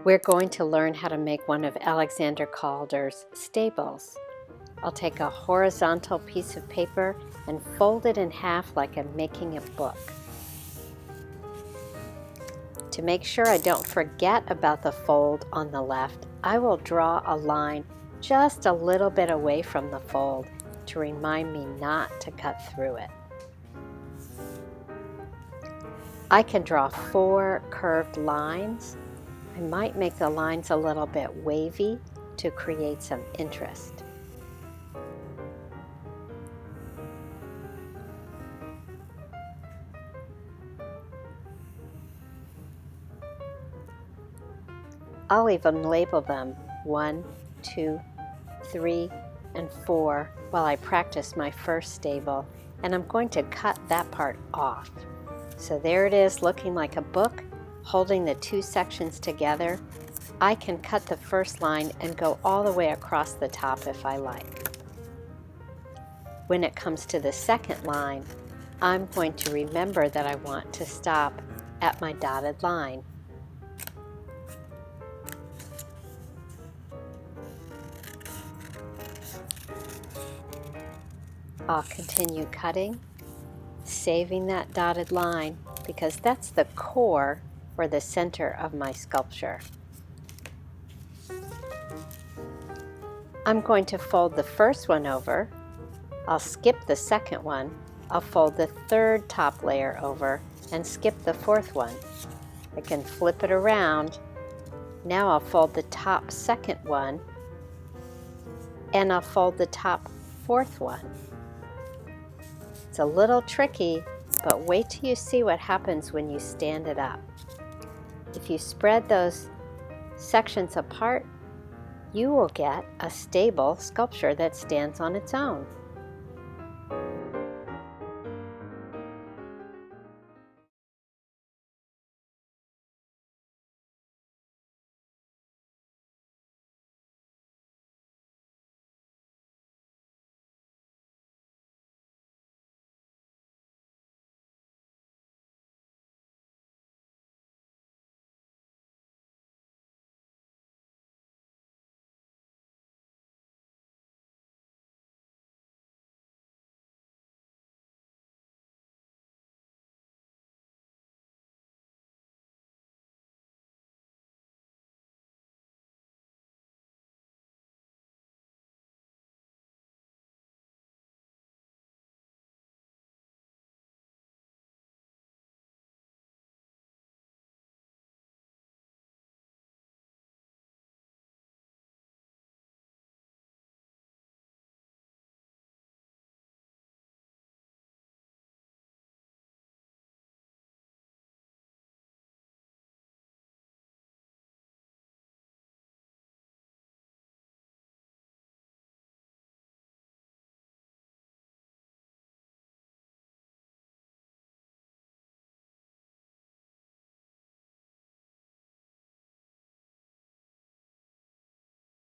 We're going to learn how to make one of Alexander Calder's stables. I'll take a horizontal piece of paper and fold it in half like I'm making a book. To make sure I don't forget about the fold on the left, I will draw a line just a little bit away from the fold to remind me not to cut through it. I can draw 4 curved lines. I might make the lines a little bit wavy to create some interest. I'll even label them 1, 2, 3, and 4 while I practice my first stable, and I'm going to cut that part off. So there it is, looking like a book, holding the 2 sections together. I can cut the first line and go all the way across the top if I like. When it comes to the second line, I'm going to remember that I want to stop at my dotted line. I'll continue cutting, saving that dotted line because that's the core or the center of my sculpture. I'm going to fold the first one over. I'll skip the second one. I'll fold the third top layer over and skip the fourth one. I can flip it around. Now I'll fold the top second one and I'll fold the top fourth one. It's a little tricky, but wait till you see what happens when you stand it up. If you spread those sections apart, you will get a stable sculpture that stands on its own.